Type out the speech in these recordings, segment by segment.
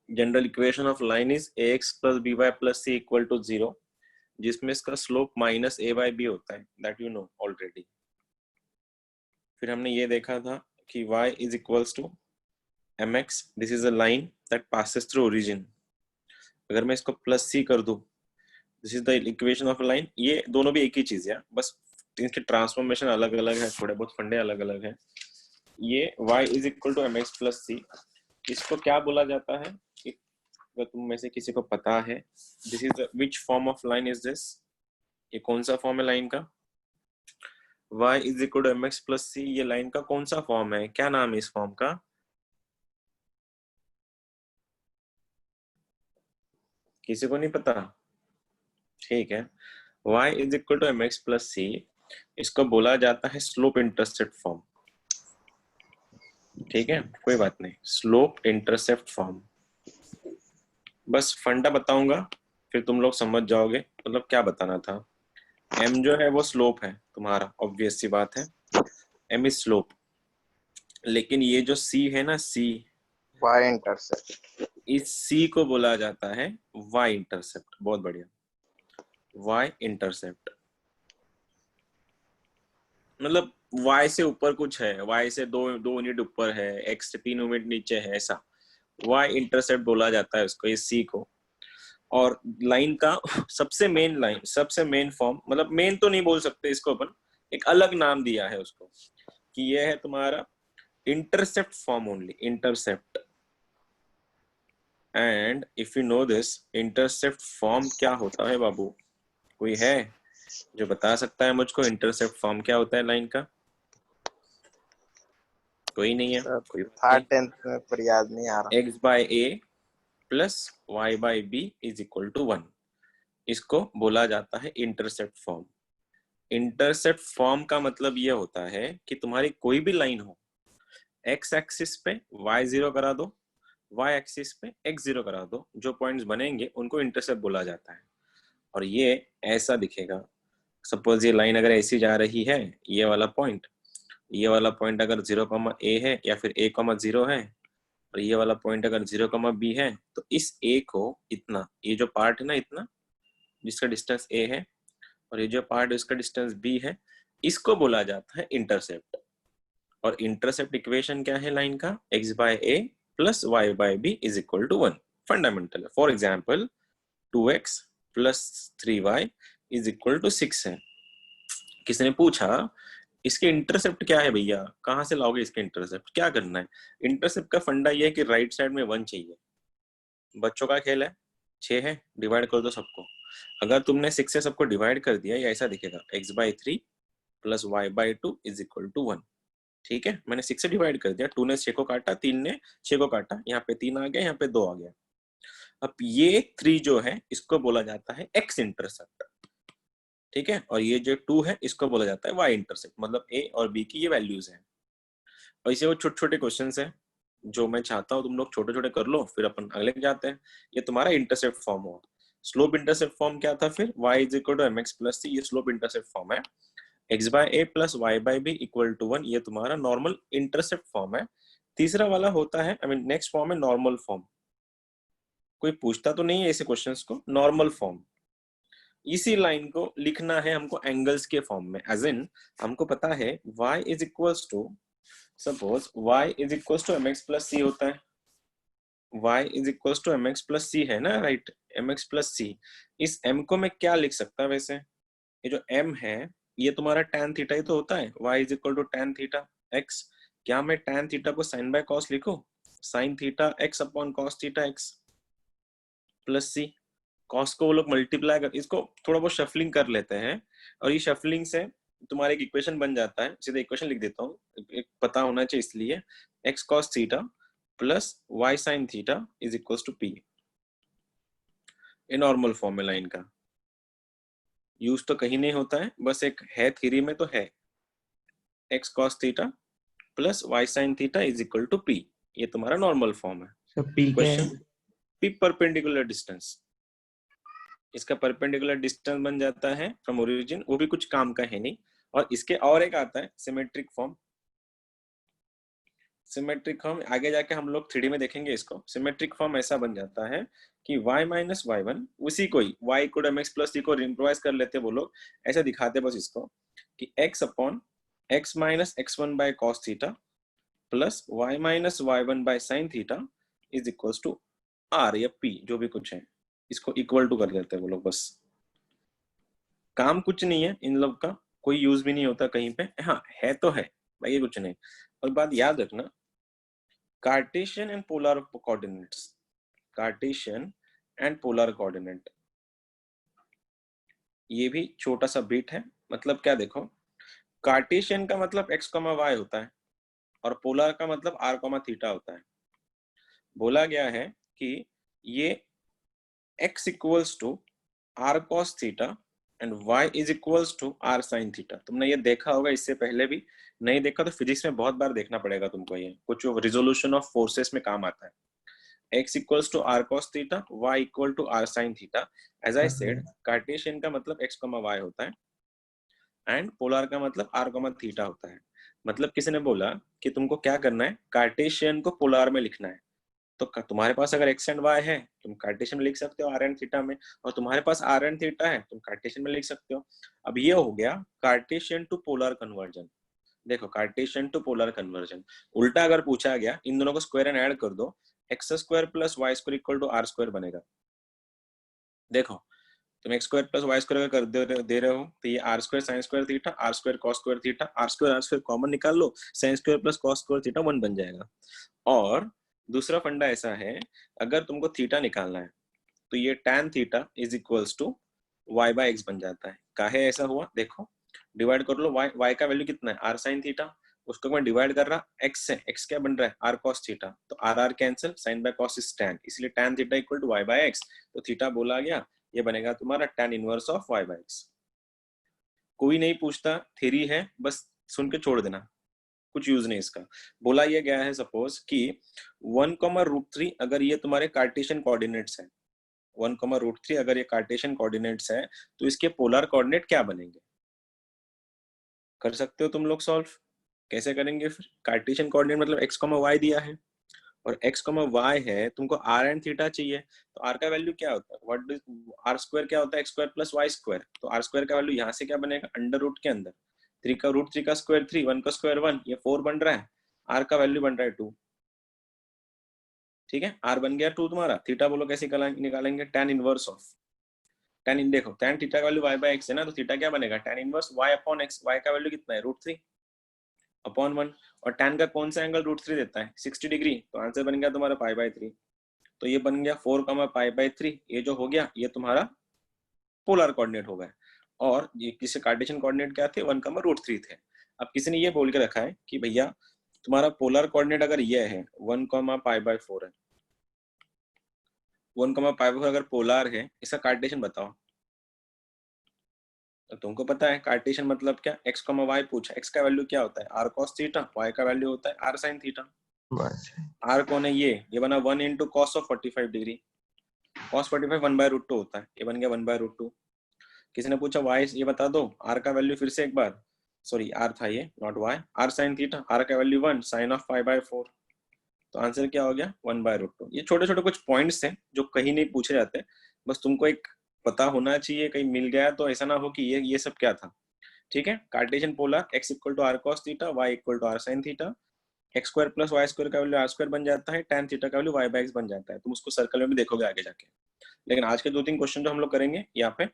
General equation of line is ax plus by plus c equal to 0, जिसमें इसका slope minus a by b होता है, that you know already. फिर हमने ये देखा था कि y is equals to mx, this is a line that passes through origin. अगर मैं इसको प्लस c कर दूं, this is the equation of line. ये दोनों भी एक ही चीज है, बस इनके ट्रांसफॉर्मेशन अलग अलग है, थोड़े बहुत फंडे अलग अलग है। ये y is equal to mx plus c, इसको क्या बोला जाता है? अगर तुम में से किसी को पता है, this is which form of line is this? ये कौन सा फॉर्म है लाइन का? y is equal to mx plus c, ये लाइन का कौन सा फॉर्म है? क्या नाम है इस फॉर्म का? किसी को नहीं पता? ठीक है, y is equal to mx plus c, इसको बोला जाता है स्लोप इंटरसेप्ट फॉर्म। ठीक है, कोई बात नहीं, स्लोप इंटरसेप्ट फॉर्म। बस फंडा बताऊंगा, फिर तुम लोग समझ जाओगे। मतलब क्या बताना था? m जो है वो स्लोप है तुम्हारा, ऑब्वियस सी बात है, m इज स्लोप। लेकिन ये जो c है ना, c, y इंटरसेप्ट, इस c को बोला जाता है y इंटरसेप्ट। बहुत बढ़िया, y इंटरसेप्ट मतलब y से ऊपर कुछ है, y से दो यूनिट ऊपर है, x से 3 यूनिट नीचे है, ऐसा y इंटरसेप्ट बोला जाता है उसको, इस c को। और लाइन का सबसे मेन लाइन, सबसे मेन फॉर्म, मतलब मेन तो नहीं बोल सकते इसको अपन, एक अलग नाम दिया है उसको कि ये है तुम्हारा intercept form only, intercept. And if you know this intercept form क्या होता है बाबू, कोई है जो बता सकता है मुझको इंटरसेप्ट फॉर्म क्या होता है लाइन का? कोई नहीं है, कोई बात था नहीं। 10th में पर याद नहीं आ रहा। x by a plus y by b is equal to 1, इसको बोला जाता है इंटरसेप्ट फॉर्म। इंटरसेप्ट फॉर्म का मतलब ये होता है कि तुम्हारी कोई भी लाइन हो, x एक्सिस पे y जीरो करा दो, y एक्सिस पे x जीरो करा दो, जो पॉइंट्स बनेंगे उनको इंटरसेप्ट बोला जाता है। और ये ऐसा दिखेगा, सपोज ये लाइन अगर ऐसी जा रही है, ये वाला पॉइंट अगर 0, a है या फिर a, 0 है, और ये वाला पॉइंट अगर 0, b है, तो इस a को इतना, ये जो पार्ट है ना इतना, जिसका डिस्टेंस a है, और ये जो पार्ट इसका डिस्टेंस b है, इसको बोला जाता है इंटरसेप्ट। और इंटरसेप्ट इक्वेशन क्या है लाइन का? x by a plus y by b is equal to 1। Fundamental है। For example 2x plus 3y is equal to 6 है। किसी ने पूछा इसके इंटरसेप्ट क्या है भैया, कहां से लाओगे इसके इंटरसेप्ट, क्या करना है? इंटरसेप्ट का फंडा ये है कि राइट साइड में 1 चाहिए। बच्चों का खेल है, 6 है, डिवाइड कर दो सबको। अगर तुमने 6 से सबको डिवाइड कर दिया, ये ऐसा दिखेगा x by 3 plus y by 2 is equal to 1। ठीक है, मैंने 6 से डिवाइड कर दिया, 2 ने 6 को काटा, 3 ने 6 को काटा, यहाँ पे 3 आ गया, यहाँ पे 2 आ गया। अब ये 3 जो है इसको बोला जाता है x इंटरसेप्ट। ठीक है, और ये जो 2 है इसको बोला जाता है y इंटरसेप्ट, मतलब a और b की ये वैल्यूज हैं। और इसे वो छोटे छोटे क्वेश्चन है जो मैं चाहता हूँ तुम लोग छोटे छोटे कर लो, फिर अपन अगले जाते हैं। ये तुम्हारा इंटरसेप्ट फॉर्म हुआ। स्लोप इंटरसेप्ट फॉर्म क्या था फिर? y is equal to mx plus c, ये स्लोप इंटरसेप्ट फॉर्म है। x by a plus y by b equal to 1, ये तुम्हारा नॉर्मल इंटरसेप्ट फॉर्म है। तीसरा वाला होता है, आई मीन नेक्स्ट फॉर्म है नॉर्मल फॉर्म। कोई पूछता तो नहीं है ऐसे क्वेश्चंस को, नॉर्मल फॉर्म। इसी लाइन को लिखना है हमको एंगल्स के फॉर्म में, एज इन हमको पता है y is equals to, suppose y is equals to mx plus c होता है। y is equals to mx plus c है ना, राइट? mx प्लस c, इस m को मैं क्या लिख सकता है वैसे? ये जो m है ये तुम्हारा tan थीटा ही तो होता है। y is equal to tan theta x, क्या मैं tan थीटा को sin बाय cos लिखूं? sin theta x upon cos theta x plus c। Cos को वो लोग मल्टीप्लाई कर, इसको थोड़ा बहुत शफलिंग कर लेते हैं, और ये शफलिंग से तुम्हारा एक इक्वेशन बन जाता है। सीधा इक्वेशन लिख देता हूँ, एक पता होना चाहिए इसलिए, x cos theta plus y sin theta is equals to p। ये नॉर्मल फॉर्म है लाइन का, यूज तो कहीं नहीं होता है, बस एक है थ्योरी में तो है, x cos theta plus y sin theta is equal to p। ये तुम्हारा नॉर्मल फॉर्म है। सब पी क्या है? क्वेश्चन, p परपेंडिकुलर डिस्टेंस, इसका परपेंडिकुलर डिस्टेंस बन जाता है फ्रॉम ओरिजिन, वो भी कुछ काम का है नहीं। और इसके और एक आता है सिमेट्रिक फॉर्म। सिमेट्रिक फॉर्म आगे जाके हम लोग 3D में देखेंगे इसको। सिमेट्रिक फॉर्म ऐसा बन जाता है कि y माइनस वाई वन, उसी को ही y equal to mx plus c को इम्प्रोवाइज कर लेते वो लोग, ऐसा दिखाते बस इसको कि x upon x minus x one by cos theta plus y minus y one by sine theta is equals to r या p, जो भी कुछ है इसको इक्वल टू कर देते हैं वो लोग। बस काम कुछ नहीं है इन लोग का, कोई यूज भी नहीं होता कहीं पे। हाँ है तो है भाई, कुछ नहीं। और बात याद रखना, Cartesian and polar coordinates, Cartesian and polar coordinate, ये भी छोटा सा बिट है। मतलब क्या देखो, कार्टेशियन का मतलब x, y होता है और पोलर का मतलब r, थीटा होता है। बोला गया है कि ये x equals to r cos theta and y is equals to r sin theta. तुमने ये देखा होगा इससे पहले भी, नहीं देखा तो फिजिक्स में बहुत बार देखना पड़ेगा तुमको, ये कुछ रिजोल्यूशन ऑफ फोर्सेस में काम आता है। x equals to r cos theta, y equal to r sin theta. As I said, Cartesian का मतलब x, y होता है एंड पोलर का मतलब r, थीटा होता है। मतलब किसी ने बोला कि तुमको क्या करना है, कार्टेशियन को पोलर में लिखना है, तो तुम्हारे पास अगर x एंड y है तुम कार्टेशियन में लिख सकते हो r एंड थीटा में, और तुम्हारे पास r एंड थीटा है तुम कार्टेशियन में लिख सकते हो। अब ये हो गया कार्टेशियन टू पोलर कन्वर्जन। देखो कार्टेशियन टू पोलर कन्वर्जन, उल्टा अगर पूछा गया इन दोनों को स्क्वायर एंड ऐड कर दो, x square plus y square equal to r square बनेगा। देखो तुम x square plus y square कर दे रहे हो तो ये r square sine square theta, r square cos square theta, r square common निकाल लो, sine square plus cos square theta 1 बन जाएगा। और दूसरा फंडा ऐसा है, अगर तुमको थीटा निकालना है तो ये tan theta is equals to y by x बन जाता है। काहे ऐसा हुआ, देखो डिवाइड कर लो, y का वैल्यू कितना है r sin थीटा, उसको मैं डिवाइड कर रहा x से, x क्या बन रहा है r cos थीटा, तो r cancel, sin by cos is tan, इसलिए tan theta equal to y by x. तो थीटा बोला गया, ये बनेगा तुम्हारा tan inverse of y by x. कोई नहीं पूछता, थ्योरी है, बस सुन के छोड़ देना, कुछ यूज नहीं इसका। बोला ये गया है सपोज कि 1,√3 अगर ये तुम्हारे कार्टेशियन कोऑर्डिनेट्स है, 1,√3 अगर ये कार्टेशियन कोऑर्डिनेट्स है तो इसके पोलर कोऑर्डिनेट क्या बनेंगे। कर सकते हो तुम लोग सॉल्व, कैसे करेंगे फिर। कार्टेशियन कोऑर्डिनेट मतलब x, y दिया है और x, y है, तुमको r एंड थीटा चाहिए, तो r का वैल्यू क्या होता है, व्हाट इज r स्क्वायर, क्या होता है x square plus y square, तो r स्क्वायर का वैल्यू यहाँ से क्या बनेगा, अंडर रूट के अंदर 3 का रूट 3 का स्क्वायर 3, 1 का स्क्वायर 1, ये 4 बन रहा है, r का वैल्यू बन रहा है 2। ठीक है, r बन गया 2 तुम्हारा। थीटा बोलो कैसे निकालेंगे, tan इनवर्स ऑफ tan इन, देखो tan थीटा का वैल्यू y बाय x है ना, तो थीटा क्या बनेगा, tan inverse y upon x, y का वैल्यू कितना है √3 अपॉन 1, और tan का कौन सा एंगल √3 देता है 60 डिग्री, तो आंसर बन गया तुम्हारा पाई बाय 3। तो ये बन गया 4, पाई बाय 3, ये जो हो गया ये तुम्हारा पोलर कोऑर्डिनेट हो गया। और ये किसी कार्टेशियन कोऑर्डिनेट क्या थे, 1,√3 थे। अब किसी ने ये बोल के रखा है कि भैया तुम्हारा पोलर कोऑर्डिनेट अगर ये है 1, पाई बाय 4 है, 1, पाई बाय 4 अगर पोलर है, इसका कार्टेशियन बताओ। तो तुमको पता है कार्टेशियन मतलब क्या, x, y पूछा, x का वैल्यू क्या होता है r cos थीटा, y का वैल्यू होता है r sin थीटा। r कौन है, ये बना 1 into cos of 45 degree, cos 45 1/√2 होता है, ये बन गया 1/√2। किसी ने पूछा y, ये बता दो r का वैल्यू, फिर से एक बार, सॉरी r था ये not y, r sin theta, r का value 1, sin of pi by 4, तो आंसर क्या हो गया 1/√2। ये छोटे छोटे कुछ पॉइंट्स हैं जो कहीं नहीं पूछे जाते, बस तुमको एक पता होना चाहिए, कहीं मिल गया तो ऐसा ना हो कि ये सब क्या था। ठीक है, Cartesian polar x equal to r cos theta, y equal to r sin theta, x square plus y square का वैल्यू r स्क्वायर बन जाता है, tan थीटा का वैल्यू y बाय x बन जाता है। तुम उसको सर्कल में भी देखोगे आगे जाके। लेकिन आज के 2-3 क्वेश्चन जो हम लोग करेंगे यहाँ पे,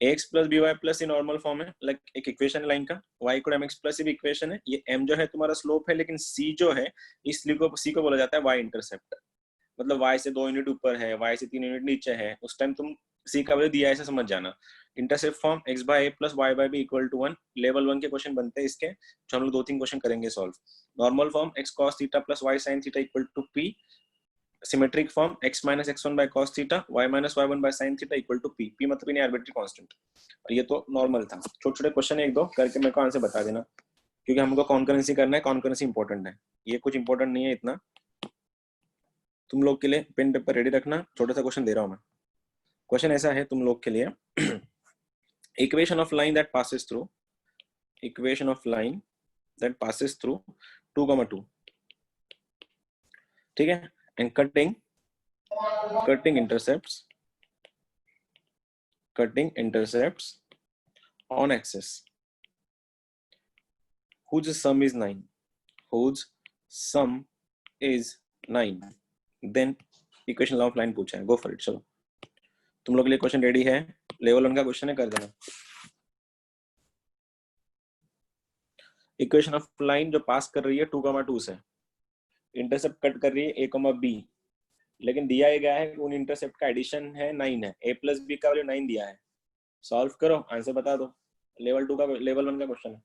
ax प्लस by प्लस ये नॉर्मल फॉर्म है, लाइक एक इक्वेशन लाइन का, y इक्वल mx प्लस ये भी इक्वेशन है, ये m जो है तुम्हारा स्लोप है, लेकिन c जो है, इसलिए को c को बोला जाता है y इंटरसेप्ट। मतलब y से 2 यूनिट ऊपर है, y से 3 यूनिट नीचे है, उस टाइम तुम c का वैल्यू दिया है ऐसा समझ जाना। Intercept form x by a plus y by b equal to 1, level 1 के क्वेश्चन बनते हैं इसके, जो हम लोग 2-3 क्वेश्चन करेंगे solve. Normal form x cos theta plus y sin theta equal to p, symmetric form x minus x1 by cos theta, y minus y1 by sin theta equal to p, p मतलब इन्हें arbitrary constant. और ये तो normal था, छोटे छोटे question एक दो करके मेरे को आंसर बता देना, क्योंकि हमको कॉन्करेंसी करना है, कॉन्करेंसी इंपॉर्टेंट है, ये कुछ इंपॉर्टेंट नहीं है इतना। तुम लोग के लिए पेन पेपर रेडी रखना, छोटा सा क्वेश्चन दे रहा हूं मैं। क्वेश्चन ऐसा है तुम लोग के लिए, equation of line that passes through, equation of line that passes through 2, 2 ठीक है, and cutting intercepts on axis whose sum is 9, then equation of line पूछा है, गो फॉर इट। चलो तुम लोग के लिए क्वेश्चन रेडी है, लेवल 1 का क्वेश्चन है, कर देना। इक्वेशन ऑफ लाइन जो पास कर रही है 2,2 से, इंटरसेप्ट कट कर रही है a, b, लेकिन दिया ही गया है उन इंटरसेप्ट का एडिशन है 9 है, a प्लस b का वैल्यू 9 दिया है। सॉल्व करो, आंसर बता दो। लेवल 2 का लेवल 1 का क्वेश्चन है।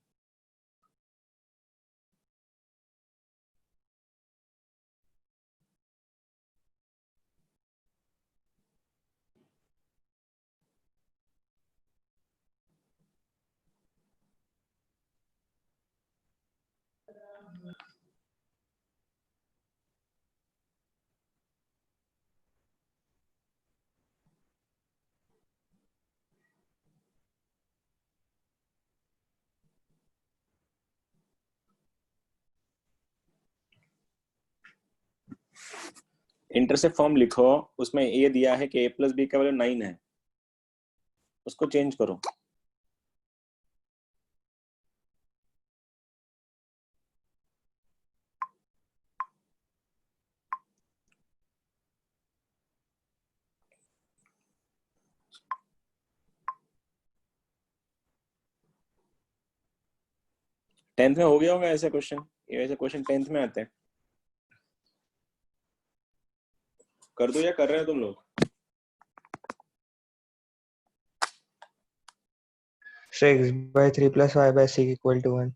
इंटरसेप्ट फॉर्म लिखो, उसमें ये दिया है कि a प्लस बी का वैल्यू 9 है, उसको चेंज करो। टेंथ में हो गया होगा ऐसे क्वेश्चन, ये ऐसे क्वेश्चन 10th में आते हैं। कर दो या कर रहे हो तुम लोग? So x by 3 plus y by 6 equal to 1.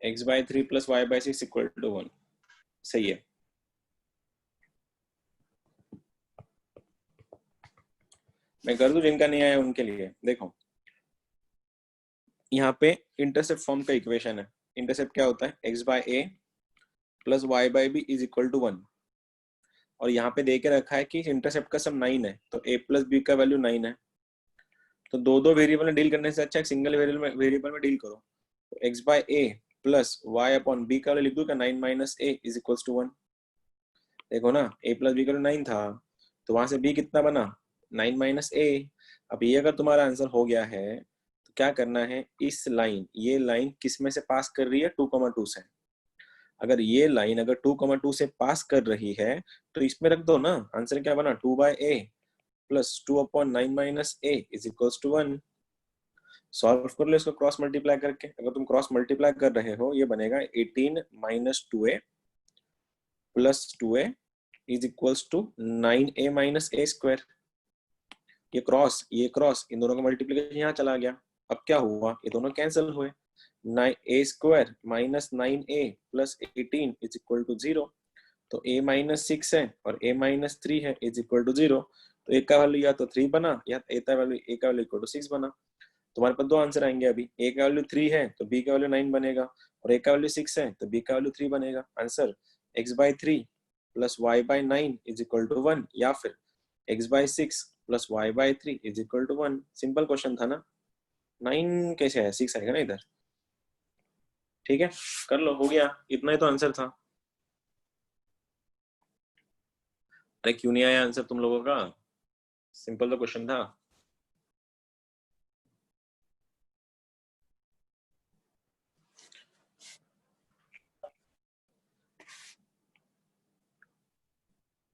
x by 3 plus y by 6 equal to 1, सही है। मैं कर दूं जिनका नहीं आया उनके लिए। देखो यहाँ पे इंटरसेप्ट फॉर्म का इक्वेशन है। इंटरसेप्ट क्या होता है? x by a plus y by b is equal to 1, और यहाँ पे दे के रखा है कि इंटरसेप्ट का सम 9 है, तो a प्लस b का वैल्यू 9 है। तो दो वेरिएबल में डील करने से अच्छा एक सिंगल वेरिएबल में डील करो। तो x by a plus y upon b का वैल्यू लिख दूं क्या? 9 minus a is equals to 1। देखो ना, a प्लस b का वैल्यू 9 था, तो वहां से b कितना बना? 9 माइनस a। अब ये अगर तुम्हारा आंसर हो गया है तो क्या करना है, इस लाइन, ये लाइन किस में से पास कर रही है? 2,2 से। अगर ये लाइन अगर 2,2 से पास कर रही है तो इसमें रख दो ना। आंसर क्या बना? 2 by a plus 2 upon 9 minus a is equals to 1। Solve कर लो इसको क्रॉस मल्टीप्लाई करके। अगर तुम क्रॉस मल्टीप्लाई कर रहे हो, ये बनेगा 18 minus 2a plus 2a is equals to 9a minus a square. ये क्रॉस इन दोनों का मल्टीप्लीकेशन यहाँ चला गया। अब क्या हुआ? ये दोनों कैंसिल हुए। 9a square minus 9a plus 18 is equal to 0। तो a माइनस 6 है और a माइनस 3 है इज इक्वल टू 0। तो a का वैल्यू या तो 3 बना या a का वैल्यू इक्वल टू 6 बना। तुम्हारे पास दो आंसर आएंगे अभी। a का वैल्यू 3 है तो b का वैल्यू 9 बनेगा, और a का वैल्यू 6 है तो b का वैल्यू 3 बनेगा। Answer x by 3 plus y by 9 is equal to 1, या फिर x by 6 plus y by 3 is equal to 1। Simple question था ना। 9 कैसे है? 6 आएगा ना इधर। ठीक है, कर लो, हो गया। इतना ही तो आंसर था। अरे क्यों नहीं आया आंसर तुम लोगों का? सिंपल तो क्वेश्चन था।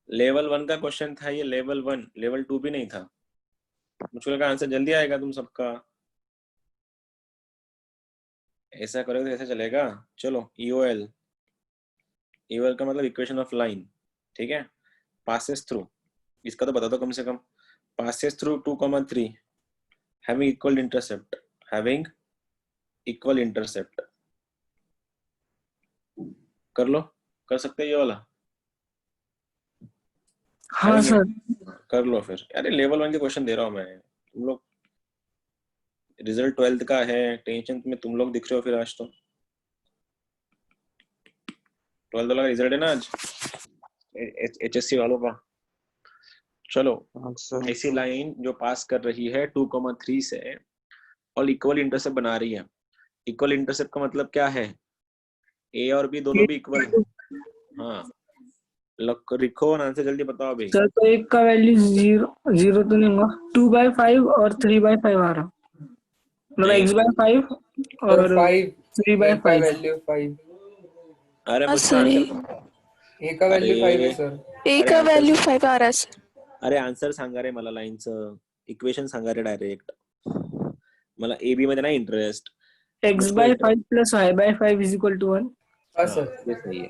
लेवल 1 का क्वेश्चन था ये, लेवल 1, लेवल 2 भी नहीं था। मुझको लगा आंसर जल्दी आएगा तुम सबका। ऐसा करोगे तो ऐसा चलेगा? चलो ईओएल, ईओएल का मतलब इक्वेशन ऑफ लाइन। ठीक है, पासेस थ्रू, इसका तो बता दो कम से कम। Passes through 2,3 having equal intercept, having equal intercept. कर लो, कर सकते हैं ये वाला? हाँ सर। कर लो फिर। अरे लेवल 1 के क्वेश्चन दे रहा हूँ मैं, तुम लोग रिजल्ट 12th का है, टेंशन में तुम लोग दिख रहे हो फिर। आज तो 12th वाला रिजल्ट है ना आज, एचएससी वालों का। चलो, ऐसी लाइन जो पास कर रही है 2,3 से और इक्वल इंटरसेप्ट बना रही है। इक्वल इंटरसेप्ट का मतलब क्या है? ए और बी दोनों भी इक्वल है। हाँ, लिखो और आंसर जल्दी बताओ अभी। सर तो एक का वैल्यू 0 तो नहीं होगा, 2/5 और 3/5 आ रहा, मतलब नहीं, x/5 सर और 5, ए का 3/5। वैल्यू 5, अरे हाँ मुझको सर, आंसर। ए का वैल्यू 5 है अरे सर। ए अरे का आंसर, वैल्यू 5 आ रहा है सर। अरे आन्सर सांगा रे मला लाईनचं, इक्वेशन सांगा रे डायरेक्ट, मला ए बी मध्ये नाही इंटरेस्ट, मुझको x/5 plus y/5 is equal to 1। हाँ हाँ सर। ये सही है,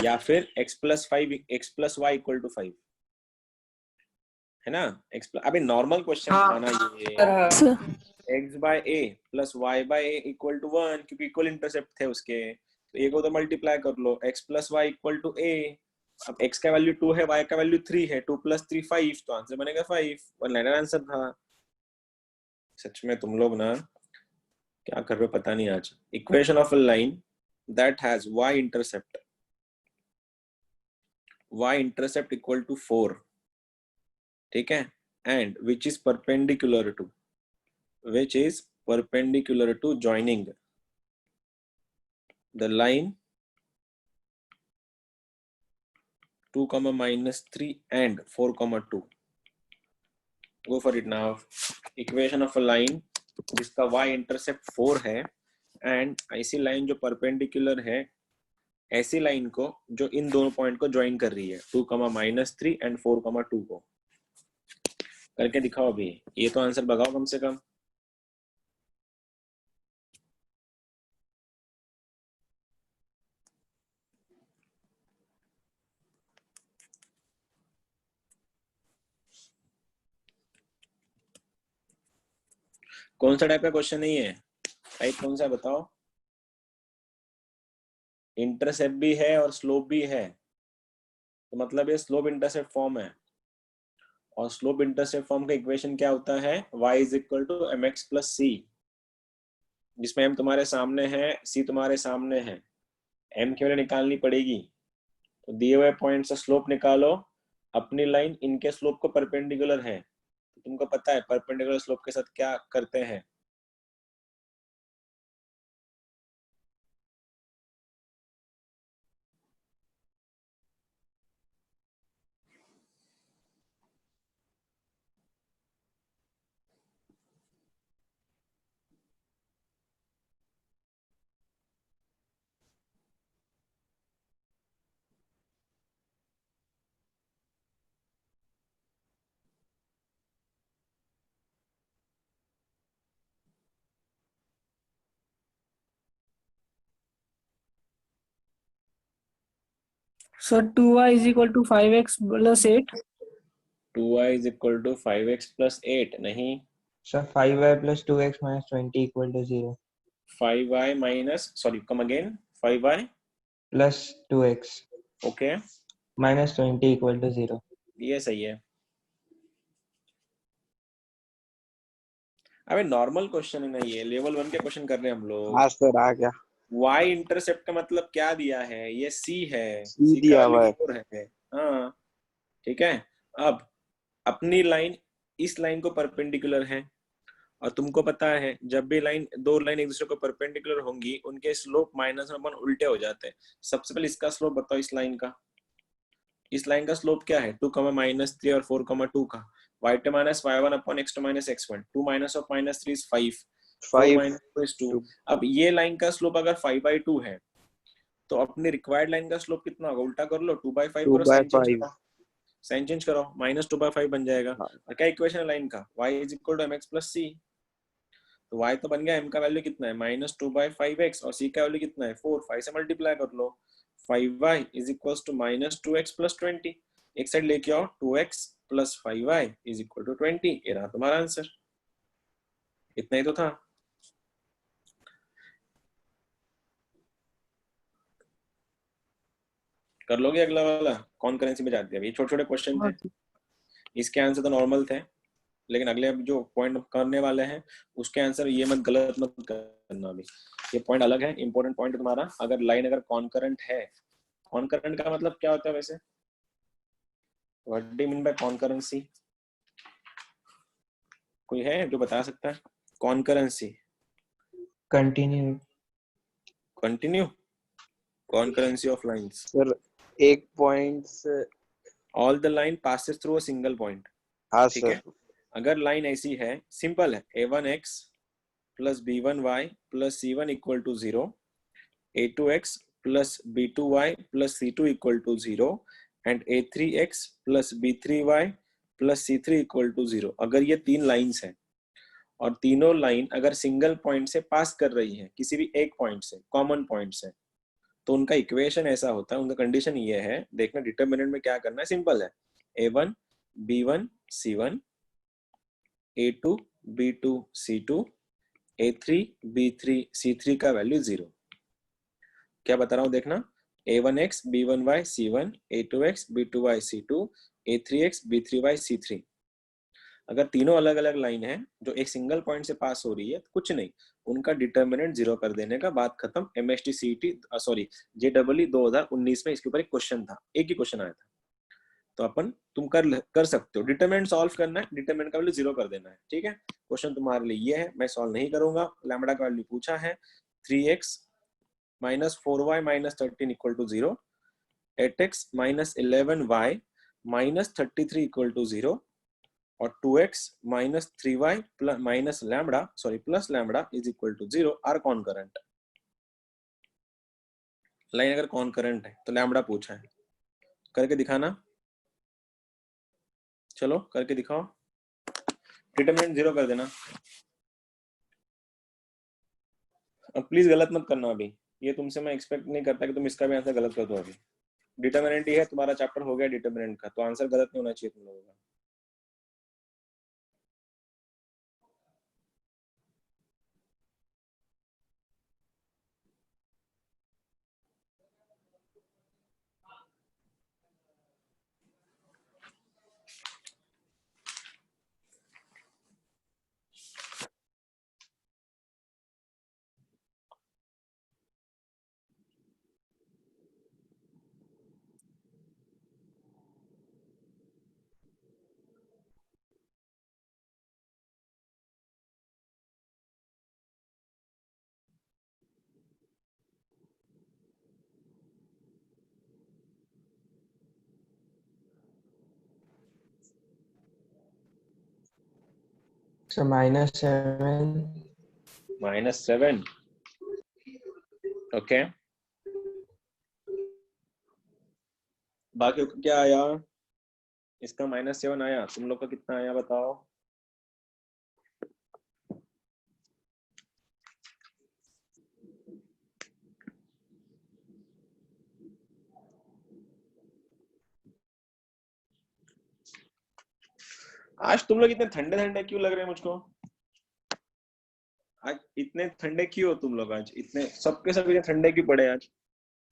या फिर x plus y equal to 5 है ना। अभी नॉर्मल क्वेश्चन हाँ था ना ये, सर हाँ। Sir x by a plus y by a equal to 1, क्योंकि इक्वल इंटरसेप्ट थे उसके, तो ए को तो मल्टीप्लाई कर लो, x plus y equal to a. अब x का वैल्यू 2 है, y का वैल्यू 3 है, 2 प्लस 3 5, तो आंसर बनेगा 5। वन लाइनर आंसर था। सच में तुम लोग ना क्या कर रहे हो पता नहीं आज। Equation of a line that has y intercept equal to 4, ठीक है, and which is perpendicular to joining the line 2, -3 and 4, 2। Go for it now. Equation of a line जिसका y इंटरसेप्ट 4 है एंड ऐसी लाइन जो perpendicular है ऐसी line को जो इन दोनों पॉइंट को ज्वाइन कर रही है, 2, -3 एंड 4, 2 को। करके दिखाओ अभी, ये तो आंसर लगाओ कम से कम। कौन सा टाइप का क्वेश्चन नहीं है, टाइप कौन सा बताओ। इंटरसेप्ट भी है और स्लोप भी है, तो मतलब ये स्लोप इंटरसेप्ट फॉर्म है, और स्लोप इंटरसेप्ट फॉर्म का इक्वेशन क्या होता है, y is equal to mx plus c, जिसमें m तुम्हारे सामने है, c तुम्हारे सामने है, m की वैल्यू निकालनी पड़ेगी। तो दिए हुए पॉइंट से स्लोप निकालो, अपनी लाइन इनके स्लोप को परपेंडिकुलर है, तो तुमको पता है परपेंडिकुलर स्लोप के साथ क्या करते हैं। Sir 2y is equal to 5x plus 8। 2y is equal to 5x plus 8 नहीं, Sir, 5y plus 2x minus 20 equal to 0 5y minus, sorry come again, 5y plus 2x okay, minus 20 equal to 0। ये सही है। अबे normal question है ना ये, level 1 के question कर रहे हैं हम लोग। हाँ सर आ गया। y इंटरसेप्ट का मतलब क्या दिया है, ये c है, सी c का दिया हुआ वैल्यू है। 4 है। हाँ ठीक है। अब अपनी लाइन इस लाइन को परपेंडिकुलर है, और तुमको पता है जब भी दो लाइन एक दूसरे को परपेंडिकुलर होंगी उनके स्लोप -1 उल्टे हो जाते हैं। सबसे पहले इसका स्लोप बताओ, इस लाइन का, इस लाइन का स्लोप क्या है, 2, -3 और 4, 2 का, y2 minus y1 upon x2 minus x1, 2 minus of -3 is 5, 4 5 minus 2 is 2। अब ये लाइन का स्लोप अगर 5/2 है, तो अपनी रिक्वायर्ड लाइन का स्लोप कितना होगा, उल्टा कर लो, 2/5 करो, साइन चेंज 2/5। करो, साइन चेंज करो, -2/5 बन जाएगा। और क्या इक्वेशन है लाइन का, y is equal to mx plus c। तो y तो बन गया, m का वैल्यू कितना है -2/5x, और c का वैल्यू कितना है 4, 5 से मल्टीप्लाई कर लो, 5y is equals to -2x plus 20, एक साइड लेके आओ, 2x plus 5y is equal to 20। ये रहा तुम्हारा आंसर, इतना ही तो था। कर लोगे अगला वाला, कौन करेंसी में जाते हैं, ये छोटे छोटे क्वेश्चन थे, इसके आंसर तो नॉर्मल थे, लेकिन अगले अब जो पॉइंट करने वाले हैं उसके आंसर ये मत गलत मत करना। अभी ये पॉइंट अलग है, इंपॉर्टेंट पॉइंट है तुम्हारा। अगर लाइन अगर कॉन्करेंट है, कॉन्करेंट का मतलब क्या होता है वैसे, what do you mean by concurrency, कोई है जो बता सकता है। Concurrency, Continue। Continue, concurrency of lines. Sir एक पॉइंट से All the line passes through a single point. हाँ ठीक है, सर अगर लाइन ऐसी है, सिंपल है, a1x plus b1y plus c1 equal to 0, a2x plus b2y plus c2 equal to 0 and a3x plus b3y plus c3 equal to 0। अगर ये तीन लाइंस हैं और तीनों लाइन अगर सिंगल पॉइंट से पास कर रही है, किसी भी एक पॉइंट से, कॉमन पॉइंट से, तो उनका इक्वेशन ऐसा होता है, उनका कंडीशन ये है, देखना डिटरमिनेंट में क्या करना है, सिंपल है, a1 b1 c1, a2 b2 c2, a3 b3 c3 का वैल्यू 0। क्या बता रहा हूँ देखना, a1x b1y c1, a2x b2y c2, a3x b3y c3। अगर तीनों अलग अलग लाइन है जो एक सिंगल पॉइंट से पास हो रही है, तो कुछ नहीं, उनका डिटरमिनेंट 0 कर देने का, बात खत्म। MST CET सॉरी JEE 2019 में इसके ऊपर एक क्वेश्चन था, एक ही क्वेश्चन आया था, तो अपन तुम कर सकते हो। डिटरमिनेंट सॉल्व करना है, डिटरमिनेंट का वैल्यू 0 कर देना है, ठीक है। क्वेश्चन तुम्हारे लिए ये है, मैं सॉल्व नहीं करूंगा। लैम्बडा का वैल्यू पूछा है 3x minus 4y minus 13 equal to 0, 8x minus 11y minus 33 equal to 0 और 2x minus 3y minus lambda sorry plus lambda is equal to 0 are concurrent. Line अगर कॉनकरेंट है तो लैम्बडा पूछा है, करके दिखाना, चलो करके दिखाओ, डिटरमिनेंट 0 कर देना। अब प्लीज गलत मत करना, अभी ये तुमसे मैं एक्सपेक्ट नहीं करता कि तुम इसका भी आंसर गलत कर दो। अभी डिटरमिनेंट ही है, तुम्हारा चैप्टर हो गया डिटरमिनेंट का, तो आंसर गलत नहीं होना चाहिए तुम लोगों का। So -7. -7 ओके। बाकी का क्या आया, इसका -7 आया, तुम लोग का कितना आया बताओ। आज तुम लोग इतने ठंडे ठंडे क्यों लग रहे हैं मुझको, आज इतने ठंडे क्यों हो तुम लोग, आज इतने सबके सब इतने ठंडे क्यों पड़े आज।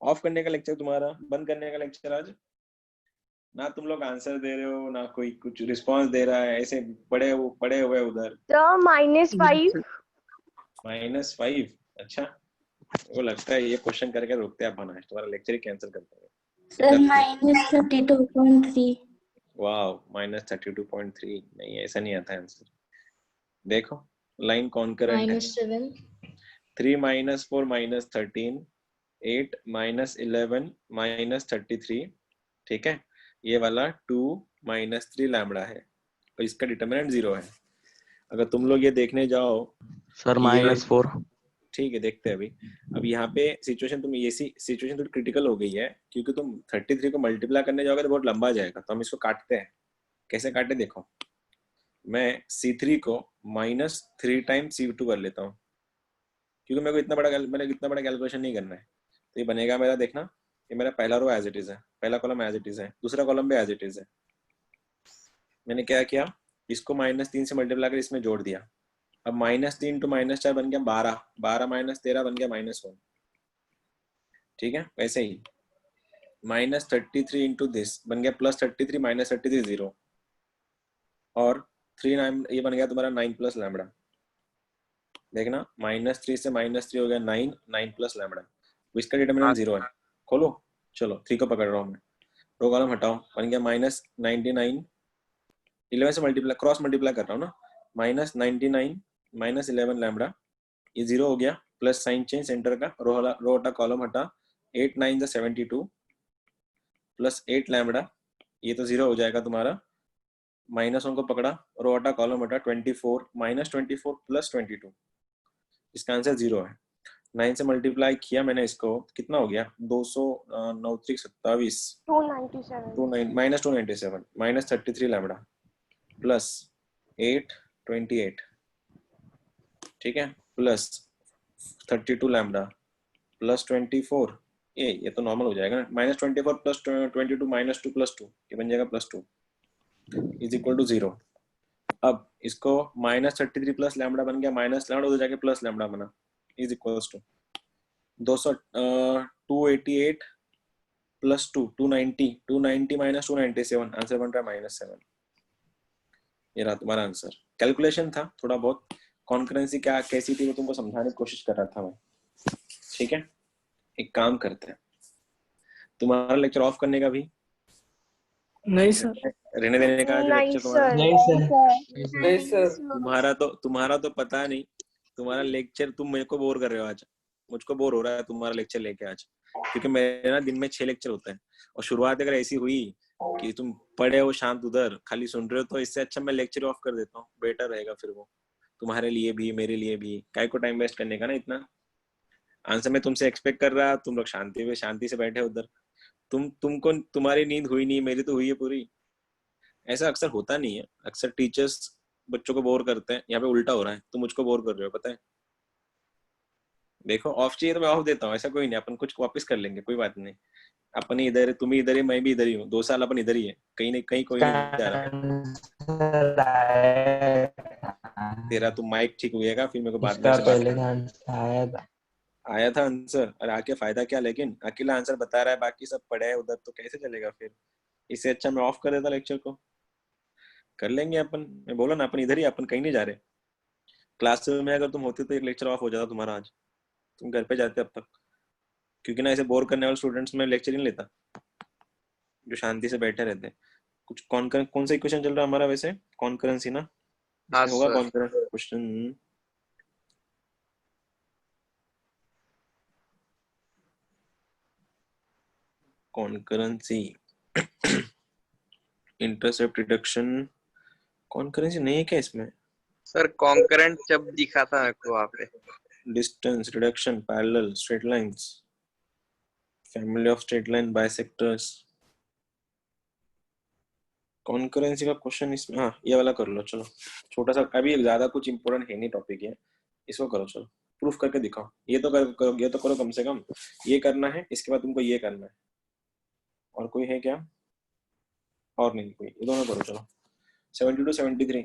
ऑफ करने का लेक्चर तुम्हारा, बंद करने का लेक्चर आज। ना तुम लोग आंसर दे रहे हो, ना कोई कुछ रिस्पांस दे रहा है, ऐसे पड़े हुए उधर। -5 -5 अच्छा, वो लगता है ये क्वेश्चन करके रोकते हैं अपन, आज तुम्हारा लेक्चर ही कैंसिल करते हैं। सर -32.3। वाओ -32.3, नहीं ऐसा नहीं आता आंसर। देखो लाइन कॉन्करेंट है, -7 3 - 4 -13, 8 -11 -33, ठीक है। ये वाला 2 -3 लैम्बडा है और इसका डिटरमिनेंट 0 है। अगर तुम लोग ये देखने जाओ सर -4, ठीक है, देखते हैं अभी। अब यहाँ पे सिचुएशन सिचुएशन थोड़ी क्रिटिकल हो गई है, क्योंकि तुम 33 को मल्टीप्लाई करने जाओगे तो बहुत लंबा जाएगा, तो हम इसको काटते हैं। कैसे काटे देखो, मैं C3 को -3 टाइम्स C2 कर लेता हूँ, क्योंकि मेरे को इतना बड़ा कैलकुलेशन नहीं करना है। तो ये बनेगा मेरा, देखना ये मेरा पहला रो एज इट इज है, पहला कॉलम एज इट इज है, दूसरा कॉलम भी एज इट इज है। मैंने क्या किया, इसको -3 से मल्टीप्लाई कर इसमें जोड़ दिया। अब -3 to -4 बन गया 12, 12 - 13 बन गया -1, ठीक है। वैसे ही -33 इंटू दिस बन गया +33 -33 0, और 3 9 ये बन गया तुम्हारा 9 प्लस लैम्बडा। देखना -3 से -3 हो गया 9, 9 प्लस लैम्बडा। इसका डिटरमिनेंट 0 है। खोलो, चलो 3 को पकड़ रहा हूँ मैं, रो कॉलम हटाओ, बन गया -99, 11 से मल्टीप्लाई क्रॉस मल्टीप्लाई कर रहा हूँ ना, -99 -11 लैम्बडा, ये 0 हो गया, प्लस साइन चेंज सेंटर का, रो हटा कॉलम हटा, 8 9 जा 72 प्लस 8 लैम्बडा, ये तो 0 हो जाएगा तुम्हारा, माइनस 1 को पकड़ा, रो हटा कॉलम हटा, 24 माइनस 24 प्लस 22, इसका आंसर 0 है। 9 से मल्टीप्लाई किया मैंने इसको, कितना हो गया 200, 9 3 27, 297 माइनस 297 माइनस 33 लैम्बडा प्लस 8 28, ठीक है, प्लस 32 लैम्बडा प्लस 24, ये तो नॉर्मल हो जाएगा ना, माइनस 24 प्लस 22 माइनस 2 प्लस 2, ये बन जाएगा प्लस 2 इज इक्वल टू 0। अब इसको माइनस 33 प्लस लैम्बडा बन गया, माइनस लैम्बडा उधर जाके प्लस लैम्बडा बना, is equal to 288 plus 2 290, 290 minus 297, answer बन रहा है -7। ये रहा तुम्हारा आंसर। कैलकुलेशन था थोड़ा बहुत, कॉन्करेंसी क्या कैसी थी वो तुमको समझाने की कोशिश कर रहा था मैं, ठीक है। एक काम करते हैं, तुम्हारा लेक्चर ऑफ करने का भी, नहीं सर। रहने देने का आज नहीं लेक्चर तुम्हारा, सर नहीं सर। नहीं सर। तुम्हारा तो पता नहीं, तुम्हारा लेक्चर, तुम मेरे को बोर कर रहे हो आज, मुझको बोर हो रहा है तुम्हारा लेक्चर लेके आज, क्योंकि मेरे ना दिन में 6 लेक्चर होते हैं, और शुरुआत अगर ऐसी हुई कि तुम पढ़े हो शांत उधर खाली सुन रहे हो, तो इससे अच्छा मैं लेक्चर ऑफ कर देता हूँ, बेटर रहेगा फिर वो तुम्हारे लिए भी मेरे लिए भी, काय को टाइम वेस्ट करने का ना इतना। आंसर मैं तुमसे एक्सपेक्ट कर रहा, तुम लोग शांति से बैठे उधर, तुमको तुम्हारी नींद हुई नहीं, मेरी तो हुई है पूरी। ऐसा अक्सर होता नहीं है, अक्सर टीचर्स बच्चों को बोर करते हैं, यहाँ पे उल्टा हो रहा है, तुम मुझको बोर कर रहे हो पता है। देखो ऑफ चाहिए तो मैं ऑफ देता हूँ, ऐसा कोई नहीं, अपन कुछ वापस कर लेंगे, कोई बात नहीं। अपन ही इधर है, तुम ही इधर है, मैं भी इधर ही हूँ, 2 साल अपन इधर ही है, कहीं नहीं कहीं कोई नहीं जा रहा। तेरा तो माइक ठीक हुएगा फिर मेरे को बाद में इसका से बात पहले करना। का आंसर आया था। आया था आंसर, और आके फायदा क्या, लेकिन अकेला आंसर बता रहा है, बाकी सब पढ़े है उधर, तो कैसे चलेगा फिर। इससे अच्छा मैं ऑफ कर देता लेक्चर को, कर लेंगे अपन, मैं बोला ना अपन इधर ही, अपन कहीं नहीं जा रहे। क्लास में अगर तुम होते तो एक लेक्चर ऑफ हो जाता तुम्हारा आज, तुम घर पे जाते अब तक, क्योंकि ना ऐसे बोर करने वाले स्टूडेंट्स में लेक्चर नहीं लेता, जो शांति से बैठे रहते हैं। कुछ कौन सा क्वेश्चन चल रहा है हमारा वैसे, कॉन्करेंसी ना, हाँ इसमें होगा sir. Concurrence question. Concurrency intercept reduction, concurrency नहीं है क्या इसमें। सर कॉन्करेंट जब दिखा था मेरे को वहाँ पे। Distance reduction, parallel, straight lines, family of straight line, bisectors, concurrency का क्वेश्चन इसमें, हाँ ये वाला कर लो चलो, छोटा सा, अभी ज्यादा कुछ इंपॉर्टेंट है नहीं टॉपिक है, इसको करो चलो, प्रूफ करके दिखाओ। ये तो करो, ये तो करो कम से कम, ये करना है, इसके बाद तुमको ये करना है, और कोई है क्या, और नहीं कोई, ये दोनों करो चलो। 72 73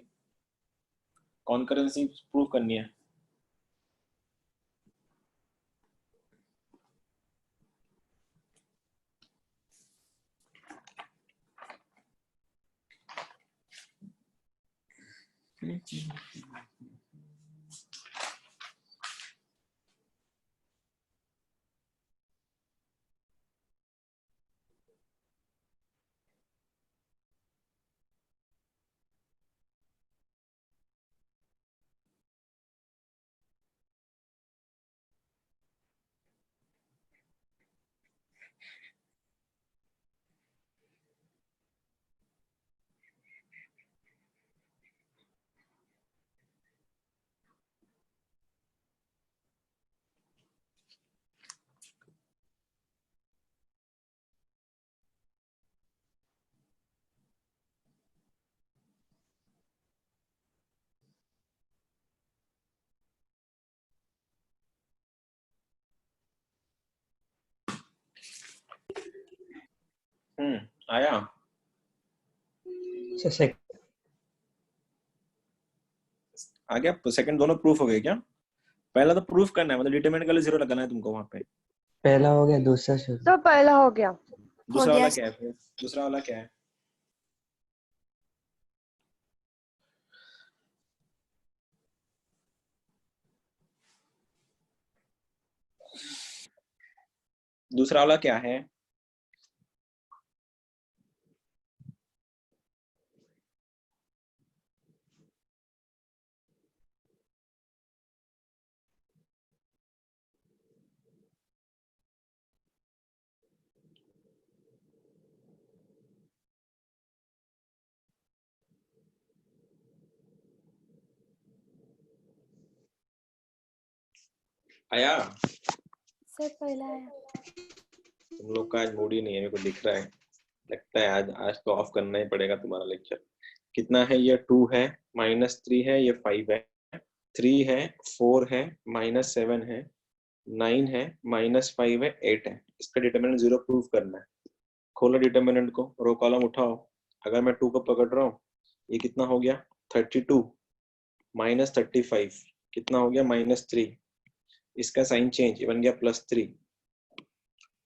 कॉन्करेंसी प्रूफ करनी है। आया। आ गया सेकंड, दोनों प्रूफ हो गए क्या। पहला तो प्रूफ करना है, मतलब डिटरमिनेंट के लिए 0 लगाना है तुमको वहां पे। पहला हो गया, दूसरा शुरू। तो पहला हो गया। दूसरा वाला क्या है फिर, दूसरा वाला क्या है। दूसरा वाला क्या है। आया? सर पहला आया। तुम लोग का आज मूड ही नहीं है, मेरे को दिख रहा है। लगता है आज आज तो ऑफ करना ही पड़ेगा तुम्हारा लेक्चर। कितना है ये? 2 है, -3 है, ये 5 है, 3 है, 4 है, -7 है, 9 है, -5 है, 8 है। इसका डिटरमिनेंट 0 प्रूव करना है। खोलो डिटरमिनेंट को, रो कॉलम उठाओ। अगर मैं 2 को पकड़ रहा हूँ, ये कितना हो गया? 32 -35 कितना हो गया? -3। इसका साइन चेंज, ये बन गया +3।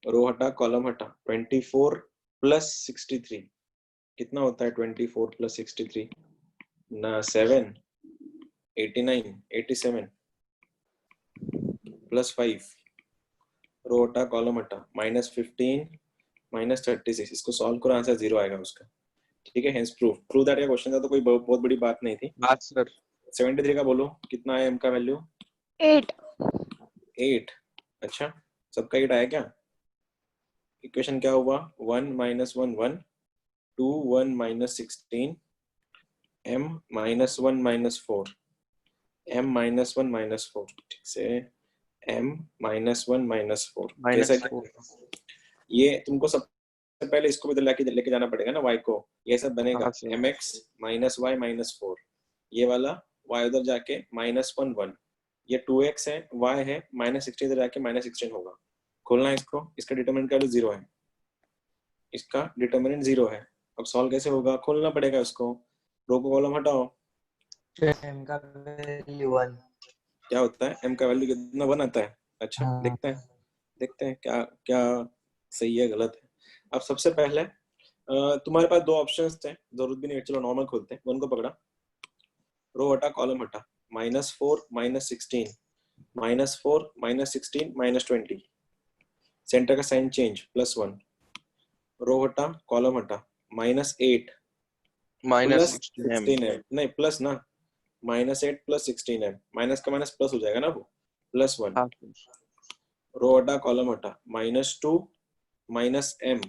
रो हटा, कॉलम हटा। 24 + 63 कितना होता है? 24 + 63 ना 7 89 87 +5। रो हटा, कॉलम हटा। -15 -36 इसको सॉल्व करो, आंसर 0 आएगा उसका। ठीक है, हेंस प्रूव दैट। ये क्वेश्चन था तो कोई बहुत बड़ी बात नहीं थी। हाँ सर। 73 का बोलो कितना है? m का वैल्यू 8। 8। अच्छा, सबका 8 आया क्या? इक्वेशन क्या हुआ? 1 - 1 1, 2 1 -16, m - 1 -4, m - 1 -4। ठीक से, m - 1 -4 कैसा क्या? ये तुमको सबसे पहले इसको भी तो लेके जाना पड़ेगा ना, y को। ये सब बनेगा हाँ सर। mx - y -4। ये वाला y उधर जाके -1 1, ये 2x है, y है, -16 इधर जाके -16 होगा। खोलना है इसको, इसका डिटरमिनेंट का 0 है, इसका डिटरमिनेंट 0 है। अब सॉल्व कैसे होगा? खोलना पड़ेगा इसको। रो को कॉलम हटाओ। m का वैल्यू 1। क्या होता है? m का वैल्यू कितना? 1 आता है। अच्छा, देखते हैं क्या क्या सही है गलत है। अब सबसे पहले तुम्हारे पास 2 ऑप्शंस थे, जरूरत भी नहीं है, चलो नॉर्मल खोलते हैं। 1 को पकड़ा, रो हटा, कॉलम हटा। -4 -16 -4 -16 -20, सेंटर का साइन चेंज +1। रो हटा, कॉलम हटा। -8 -16 है, नहीं प्लस ना, -8 + 16 माइनस का माइनस प्लस हो जाएगा ना, वो +1। हाँ सर। रो हटा, कॉलम हटा। -2 -m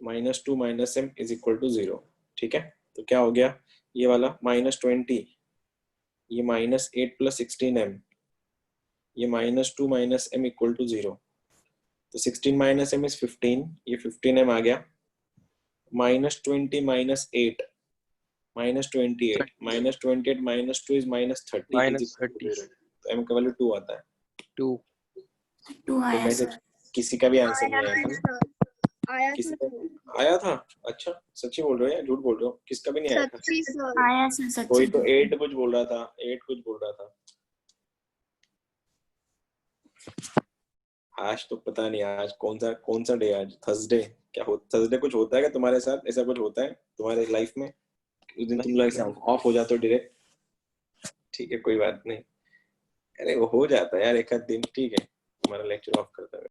-2 -m = 0। ठीक है, तो क्या हो गया? ये वाला -20, ये -8 + 16m, ये -2 -m = 0। तो 16 - m is 15, ये 15m आ गया। -20 - 8 -28 -28 -2 is -30 = 0। तो m का वैल्यू 2 आता है। 2। तो में से किसी का भी आंसर नहीं आया था? किसी का आया था? अच्छा, सच्ची बोल रहे हो या झूठ बोल रहे हो? किसका भी नहीं आया था? आया सर सच्ची। कोई तो 8 कुछ बोल रहा था, 8 कुछ बोल रहा था। आज तो पता नहीं आज कौन सा डे? आज थर्सडे। क्या हो, थर्सडे कुछ होता है क्या तुम्हारे साथ? ऐसा कुछ होता है तुम्हारे लाइफ में उस दिन तुम लोग ऑफ हो जाते हो डायरेक्ट? ठीक है, कोई बात नहीं। अरे वो हो जाता है यार एक आध दिन। ठीक है, तुम्हारा लेक्चर ऑफ करता है।